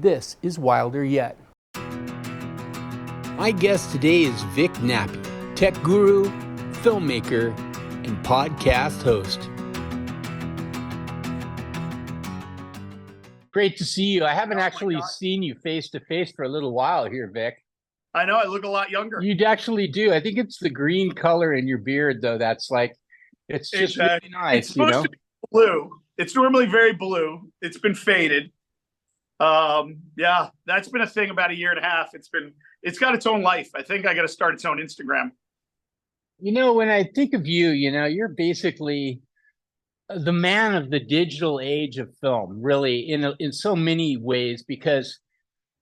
This is Wilder Yet. My guest today is Vic Nappe, tech guru, filmmaker, and podcast host. Great to see you. I haven't actually seen you face to face for a little while here, Vic. I know, I look a lot younger. You actually do. I think it's the green color in your beard, though. That's like, it's just really nice. It's supposed to be blue. It's normally very blue. It's been faded. Yeah, that's been a thing about a year and a half. It's got its own life. I think I got to start its own Instagram. You know, when I think of you, you're basically the man of the digital age of film, really, in so many ways, because,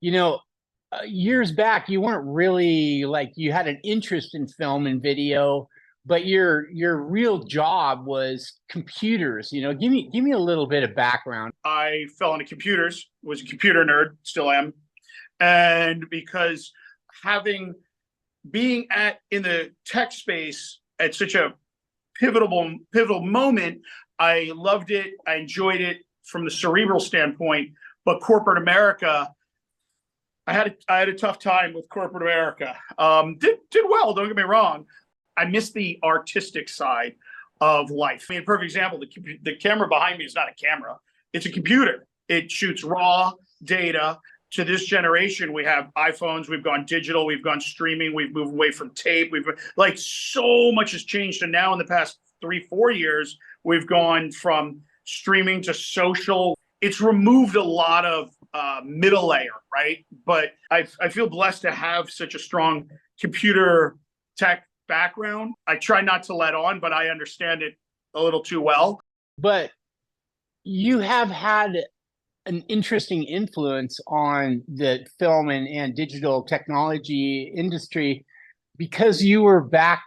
years back, you weren't really you had an interest in film and video, but your real job was computers. Give me a little bit of background. I fell into computers, was a computer nerd, still am. And because being in the tech space at such a pivotal moment, I loved it. I enjoyed it from the cerebral standpoint, but corporate America, I had a tough time with corporate America. Did well, don't get me wrong. I miss the artistic side of life. I mean, a perfect example, the camera behind me is not a camera. It's a computer. It shoots raw data. To this generation, we have iPhones, we've gone digital, we've gone streaming, we've moved away from tape. So much has changed. And now in the past 3-4 years, we've gone from streaming to social. It's removed a lot of middle layer, right? But I feel blessed to have such a strong computer tech background. I try not to let on, but I understand it a little too well. But you have had an interesting influence on the film and digital technology industry because you were back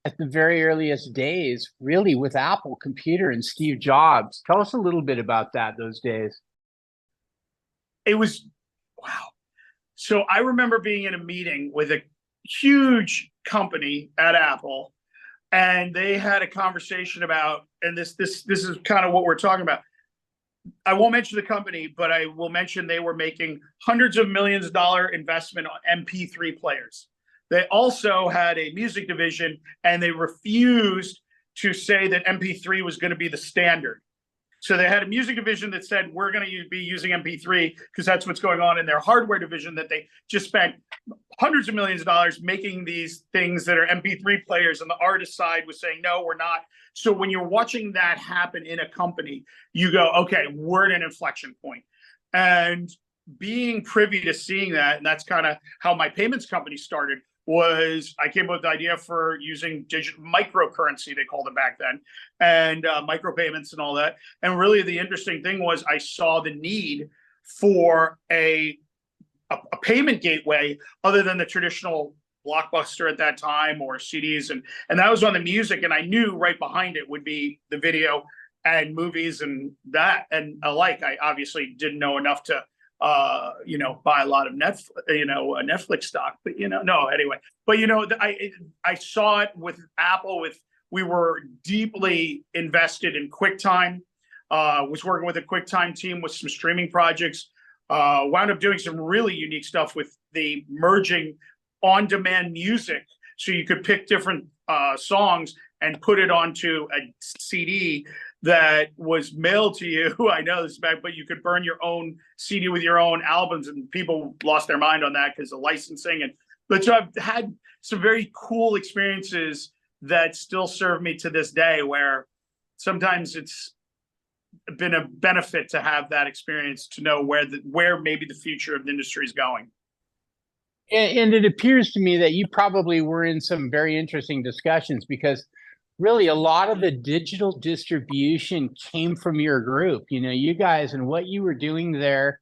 at the very earliest days, really, with Apple Computer and Steve Jobs. Tell us a little bit about those days. It was, wow. So I remember being in a meeting with a huge company at Apple, and they had a conversation about, and this is kind of what we're talking about. I won't mention the company, but I will mention they were making hundreds of millions of dollar investment on MP3 players. They also had a music division, and they refused to say that MP3 was going to be the standard. So they had a music division that said, we're going to be using MP3 because that's what's going on in their hardware division, that they just spent hundreds of millions of dollars making these things that are MP3 players. And the artist side was saying, no, we're not. So when you're watching that happen in a company, you go, okay, we're at an inflection point. And being privy to seeing that, and that's kind of how my payments company started, was I came up with the idea for using digital microcurrency, they called it back then, and micropayments and all that. And really the interesting thing was I saw the need for a payment gateway other than the traditional Blockbuster at that time or CDs. And that was on the music. And I knew right behind it would be the video and movies and that and alike. I obviously didn't know enough to buy a lot of Netflix stock, but no, anyway. But I saw it with Apple. We were deeply invested in QuickTime. Was working with a QuickTime team with some streaming projects. Wound up doing some really unique stuff with the merging on-demand music, so you could pick different songs and put it onto a CD that was mailed to you. I know this is bad, but you could burn your own CD with your own albums, and people lost their mind on that because of licensing. But so I've had some very cool experiences that still serve me to this day, where sometimes it's been a benefit to have that experience to know where maybe the future of the industry is going. And it appears to me that you probably were in some very interesting discussions, because really a lot of the digital distribution came from your group, you guys and what you were doing there.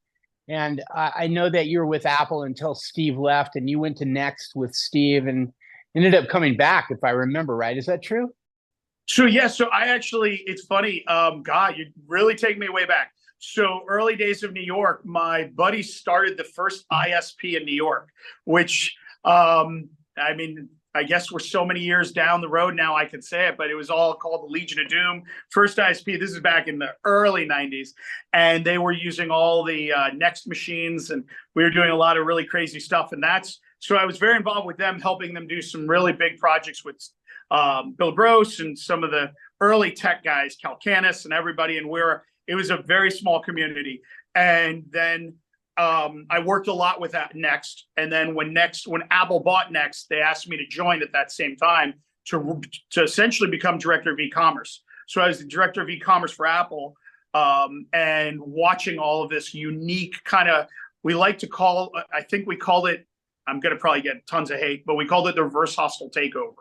And I know that you were with Apple until Steve left, and you went to Next with Steve and ended up coming back, if I remember right. Is that true? So, yeah. So I actually, it's funny. God, you really take me way back. So early days of New York, my buddy started the first ISP in New York, which, I guess we're so many years down the road now, I can say it, but it was all called the Legion of Doom. First ISP, this is back in the early 90s, and they were using all the Next machines, and we were doing a lot of really crazy stuff. And so I was very involved with them, helping them do some really big projects with Bill Gross and some of the early tech guys, Calcanis and everybody. And it was a very small community. And then I worked a lot with that Next. And then when Apple bought Next, they asked me to join at that same time to essentially become director of e-commerce. So I was the director of e-commerce for Apple, and watching all of this unique kind of, I think we called it, I'm going to probably get tons of hate, but we called it the reverse hostile takeover.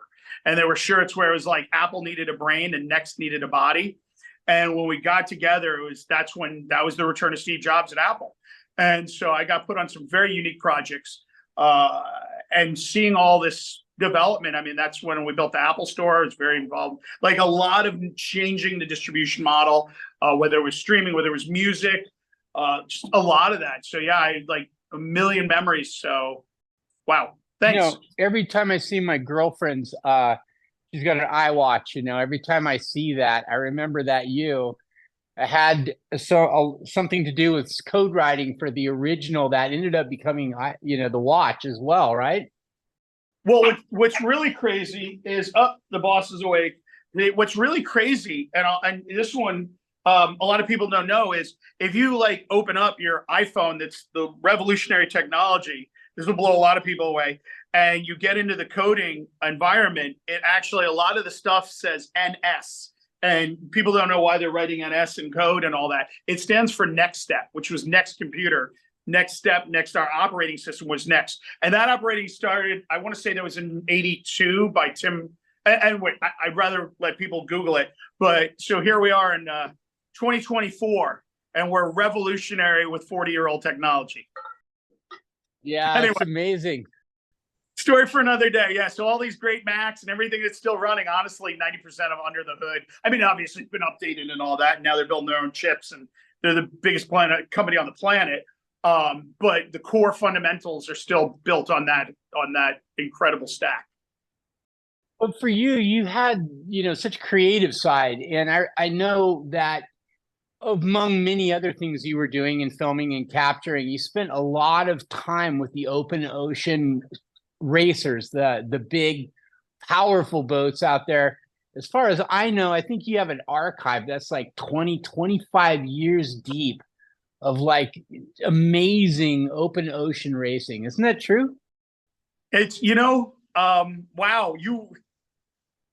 And there were shirts where it was like Apple needed a brain and Next needed a body. And when we got together, that was the return of Steve Jobs at Apple. And so I got put on some very unique projects, and seeing all this development. I mean, that's when we built the Apple Store. I was very involved, like a lot of changing the distribution model, whether it was streaming, whether it was music, just a lot of that. So yeah, I had like a million memories. So wow. Thanks. Every time I see my girlfriend's, she's got an iWatch, every time I see that, I remember that you had something to do with code writing for the original that ended up becoming, the watch as well, right? Well, what's really crazy is, the boss is awake. What's really crazy, and this one, a lot of people don't know, is if you like open up your iPhone, that's the revolutionary technology. This will blow a lot of people away. And you get into the coding environment, it actually, a lot of the stuff says NS. And people don't know why they're writing NS in code and all that. It stands for Next Step, which was Next Computer. Next Step, our operating system was Next. And that operating started, I want to say that was in 82 by Tim. And wait, I'd rather let people Google it. But so here we are in 2024, and we're revolutionary with 40-year-old technology. Yeah, anyway, it's amazing. Story for another day. Yeah, so all these great Macs and everything that's still running, honestly, 90% of under the hood. I mean, obviously, it's been updated and all that. And now they're building their own chips, and they're the biggest company on the planet. But the core fundamentals are still built on that incredible stack. But for you, you had, such a creative side. And I know that among many other things you were doing in filming and capturing, you spent a lot of time with the open ocean racers, the big, powerful boats out there. As far as I know, I think you have an archive that's like 25 years deep of like amazing open ocean racing. Isn't that true? It's, wow,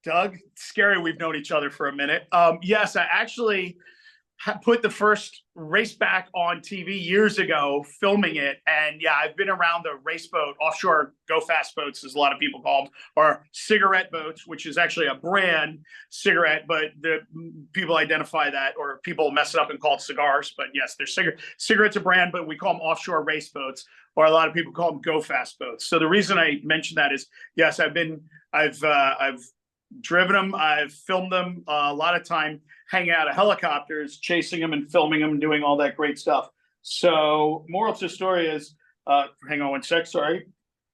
Doug, it's scary we've known each other for a minute. Yes, I actually put the first race back on TV years ago, filming it. And yeah, I've been around the race boat, offshore go fast boats, as a lot of people call them, or cigarette boats, which is actually a brand, cigarette, but the people identify that, or people mess it up and call it cigars. But yes, they're cigarettes a brand, but we call them offshore race boats, or a lot of people call them go fast boats. So the reason I mentioned that is, yes, I've driven them, I've filmed them, a lot of time hanging out of helicopters, chasing them and filming them, and doing all that great stuff. So moral to the story is, hang on one sec, sorry.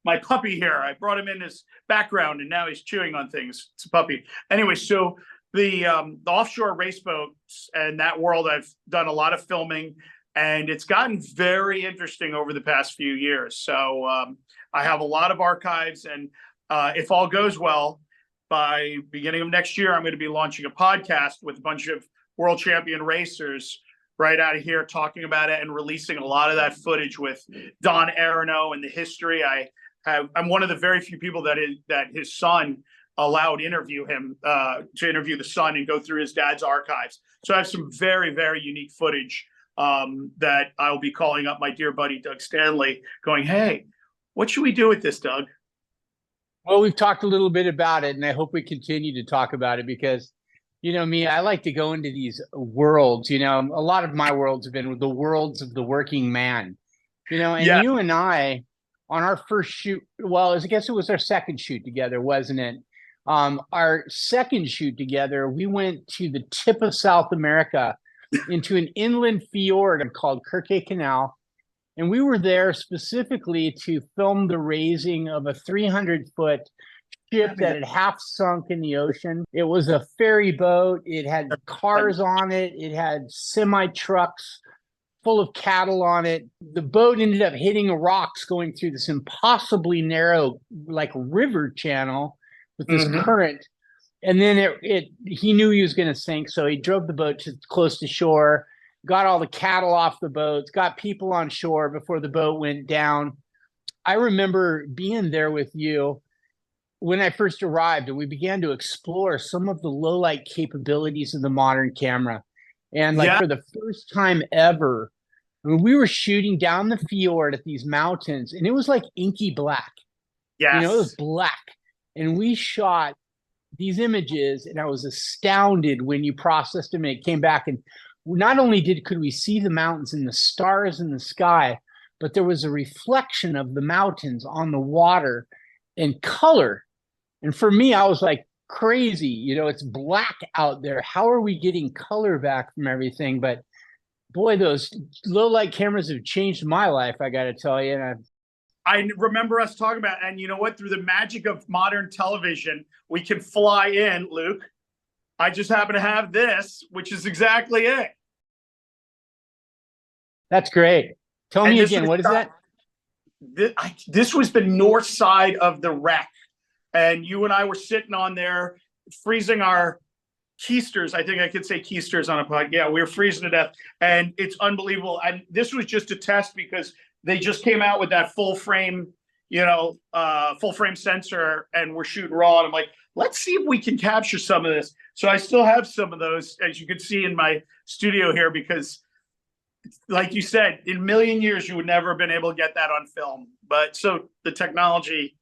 My puppy here, I brought him in as background, and now he's chewing on things. It's a puppy. Anyway, so the offshore race boats and that world, I've done a lot of filming, and it's gotten very interesting over the past few years. So I have a lot of archives, and if all goes well, by beginning of next year, I'm going to be launching a podcast with a bunch of world champion racers right out of here, talking about it and releasing a lot of that footage with Don Aronow and the history. I'm one of the very few people that his son allowed interview him, to interview the son and go through his dad's archives. So I have some very, very unique footage that I'll be calling up my dear buddy, Doug Stanley, going, hey, what should we do with this, Doug? Well, we've talked a little bit about it, and I hope we continue to talk about it because, me, I like to go into these worlds. A lot of my worlds have been the worlds of the working man, and yeah. You and I, on our first shoot, well, I guess it was our second shoot together, wasn't it? Our second shoot together, we went to the tip of South America into an inland fjord called Kirke Canal. And we were there specifically to film the raising of a 300-foot ship that had half sunk in the ocean. It was a ferry boat. It had cars on it. It had semi trucks full of cattle on it. The boat ended up hitting rocks going through this impossibly narrow, like river channel with this current. And then he knew he was going to sink. So he drove the boat close to shore, got all the cattle off the boats, got people on shore before the boat went down. I remember being there with you when I first arrived, and we began to explore some of the low light capabilities of the modern camera. And for the first time ever, we were shooting down the fjord at these mountains, and it was like inky black. Yes. It was black. And we shot these images, and I was astounded when you processed them and it came back. And not only could we see the mountains and the stars in the sky, but there was a reflection of the mountains on the water and color. And for me, I was like, crazy, it's black out there. How are we getting color back from everything? But boy, those low light cameras have changed my life, I got to tell you. And I remember us talking about, and you know what, through the magic of modern television, we can fly in, Luke. I just happen to have this, which is exactly it. That's great. Tell me again, what is that? This was the north side of the wreck. And you and I were sitting on there freezing our keisters. I think I could say keisters on a pod. Yeah, we were freezing to death. And it's unbelievable. And this was just a test because they just came out with that full frame, full frame sensor, and we're shooting raw. And I'm like, let's see if we can capture some of this. So I still have some of those, as you can see in my studio here, because like you said, in a million years, you would never have been able to get that on film. But so the technology,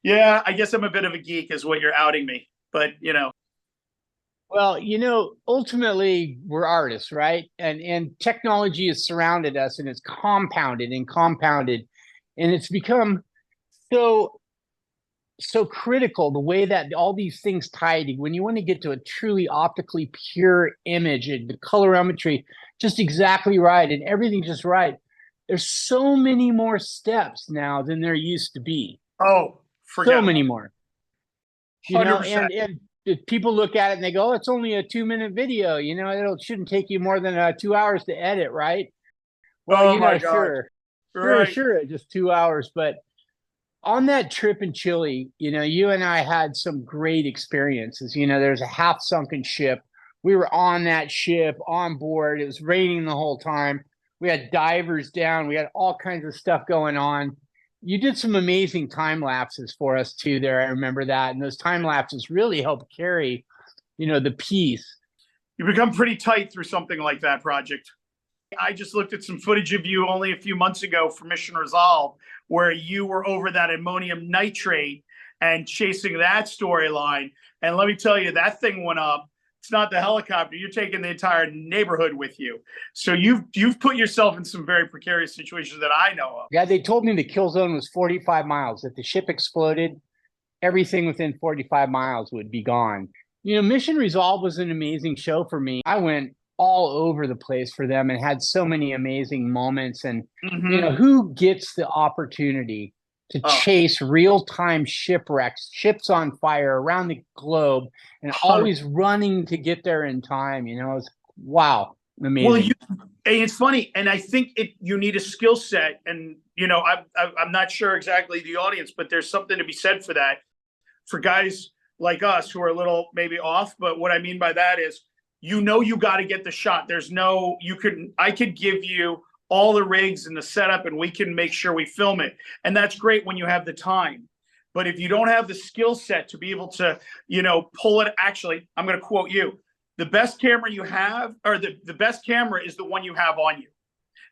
yeah, I guess I'm a bit of a geek is what you're outing me, but Well, ultimately we're artists, right? And technology has surrounded us, and it's compounded and compounded, and it's become so critical the way that all these things tie together. When you want to get to a truly optically pure image and the colorimetry just exactly right and everything just right, there's so many more steps now than there used to be. Oh, so many more. 100%. And people look at it and they go, oh, it's only a 2-minute video. It shouldn't take you more than 2 hours to edit, right? Well, sure. Right. Sure, just 2 hours. But on that trip in Chile, you and I had some great experiences. There's a half sunken ship. We were on that ship, on board. It was raining the whole time. We had divers down. We had all kinds of stuff going on. You did some amazing time lapses for us too there. I remember that. And those time lapses really helped carry, the piece. You become pretty tight through something like that project. I just looked at some footage of you only a few months ago for Mission Resolve, where you were over that ammonium nitrate and chasing that storyline. And let me tell you, that thing went up. It's not the helicopter. You're taking the entire neighborhood with you. So you've put yourself in some very precarious situations that I know of. Yeah, they told me the kill zone was 45 miles. If the ship exploded, everything within 45 miles would be gone. Mission Resolve was an amazing show for me. I went all over the place for them and had so many amazing moments. And, who gets the opportunity to chase real-time shipwrecks, ships on fire around the globe, and always running to get there in time? It was, wow, amazing. Well, it's funny, and I think you need a skill set, and I'm not sure exactly the audience, but there's something to be said for that, for guys like us who are a little maybe off. But what I mean by that is, you got to get the shot. I could give you all the rigs and the setup, and we can make sure we film it. And that's great when you have the time. But if you don't have the skill set to be able to, pull it, actually, I'm going to quote you. The best camera you have, or the best camera is the one you have on you.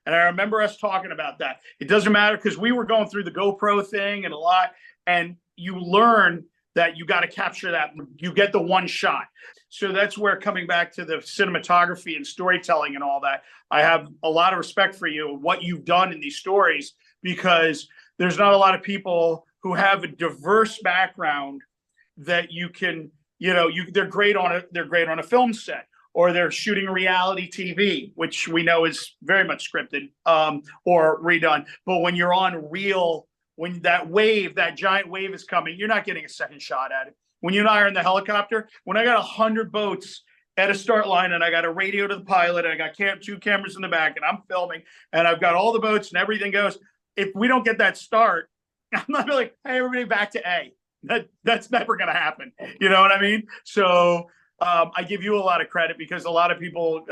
And I remember us talking about that. It doesn't matter, because we were going through the GoPro thing and a lot, and you learn that you got to capture that. You get the one shot. So that's where, coming back to the cinematography and storytelling and all that, I have a lot of respect for you, what you've done in these stories, because there's not a lot of people who have a diverse background that you can, they're great on a film set, or they're shooting reality TV, which we know is very much scripted or redone. But when you're on real when that giant wave is coming, you're not getting a second shot at it. When you and I are in the helicopter, when I got 100 boats at a start line and I got a radio to the pilot and I got two cameras in the back and I'm filming and I've got all the boats and everything goes, if we don't get that start, I'm not like, hey, everybody back to A. That's never going to happen. You know what I mean? So I give you a lot of credit because a lot of people,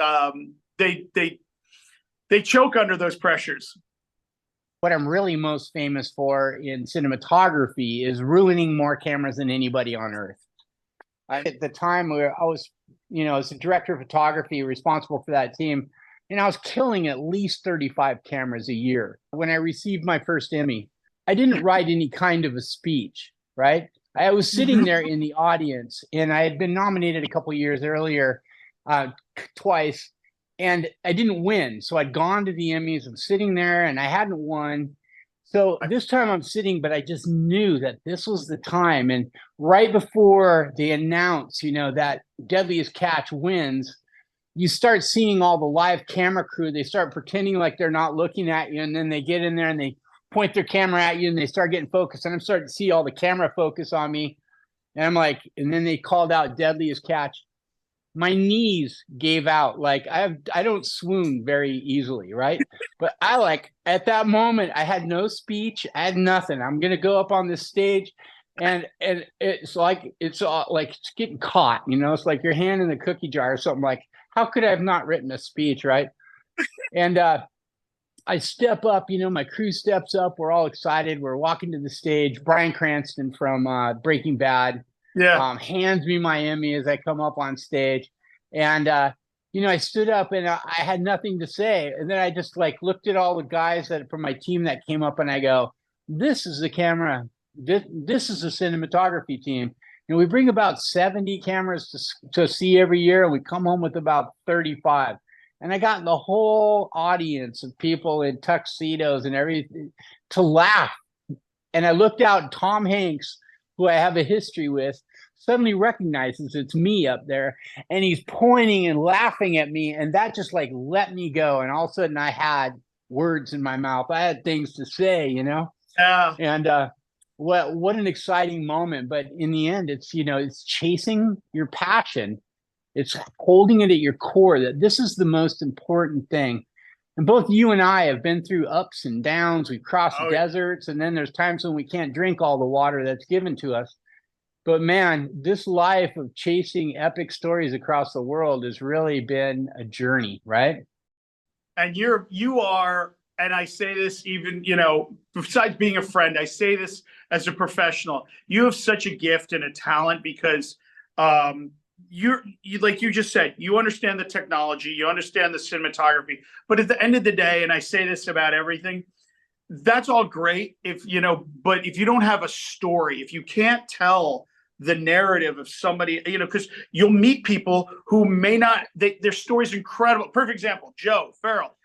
they choke under those pressures. What I'm really most famous for in cinematography is ruining more cameras than anybody on earth. At the time where I was, as a director of photography responsible for that team, and I was killing at least 35 cameras a year. When I received my first Emmy, I didn't write any kind of a speech, right? I was sitting there in the audience, and I had been nominated a couple of years earlier, twice, and I didn't win. So I'd gone to the Emmys, I'm sitting there, and I hadn't won. So this time I'm sitting, but I just knew that this was the time. And right before they announce, that Deadliest Catch wins, you start seeing all the live camera crew. They start pretending like they're not looking at you, and then they get in there and they point their camera at you and they start getting focused. And I'm starting to see all the camera focus on me. And I'm like, and then they called out Deadliest Catch. My knees gave out. Like I don't swoon very easily, right? But at that moment, I had no speech. I had nothing. I'm gonna go up on this stage, and it's like it's getting caught. It's like your hand in the cookie jar or something. Like, how could I have not written a speech, right? And I step up. My crew steps up. We're all excited. We're walking to the stage. Bryan Cranston from Breaking Bad. Yeah. Hands me my Emmy as I come up on stage. And, I stood up and I had nothing to say. And then I just looked at all the guys from my team that came up and I go, this is the camera. This is the cinematography team. And we bring about 70 cameras to see every year. And we come home with about 35. And I got the whole audience of people in tuxedos and everything to laugh. And I looked out, and Tom Hanks, who I have a history with, suddenly recognizes it's me up there, and he's pointing and laughing at me, and that just let me go. And all of a sudden I had words in my mouth. I had things to say, Yeah. And what an exciting moment. But in the end, it's chasing your passion. It's holding it at your core, that this is the most important thing. And both you and I have been through ups and downs. We've crossed deserts, and then there's times when we can't drink all the water that's given to us. But man, this life of chasing epic stories across the world has really been a journey, right? And you are, and I say this even, besides being a friend, I say this as a professional. You have such a gift and a talent because you like you just said, you understand the technology, you understand the cinematography, but at the end of the day, and I say this about everything, that's all great but if you don't have a story, if you can't tell the narrative of somebody, because you'll meet people who may not, their story's incredible. Perfect example, Joe Farrell,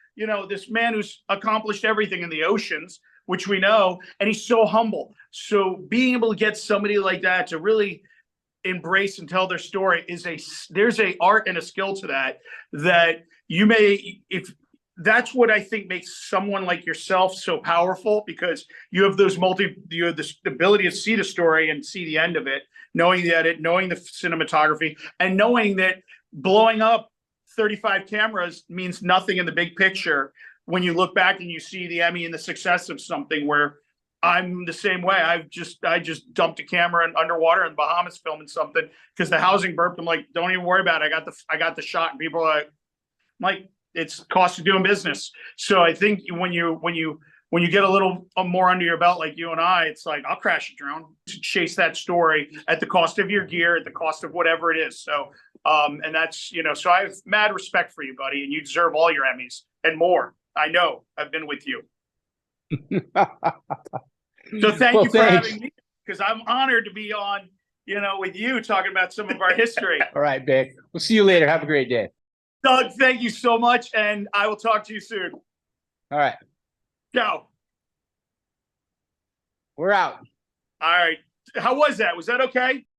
this man who's accomplished everything in the oceans, which we know, and he's so humble. So being able to get somebody like that to really embrace and tell their story there's a art and a skill to that you may, if that's what I think makes someone like yourself so powerful, because you have you have the ability to see the story and see the end of it, knowing the edit, knowing the cinematography, and knowing that blowing up 35 cameras means nothing in the big picture when you look back and you see the Emmy and the success of something. Where I'm the same way. I just dumped a camera underwater in the Bahamas filming something because the housing burped. I'm like, don't even worry about it. I got the shot, and people are like, it's cost of doing business. So I think when you get a little more under your belt, like you and I, it's like, I'll crash a drone to chase that story at the cost of your gear, at the cost of whatever it is. So, and that's, so I have mad respect for you, buddy, and you deserve all your Emmys and more. I know, I've been with you. So thank you for having me, because I'm honored to be on, with you talking about some of our history. All right, Vic. We'll see you later. Have a great day. Doug, thank you so much, and I will talk to you soon. All right. Go. We're out. All right. How was that? Was that okay?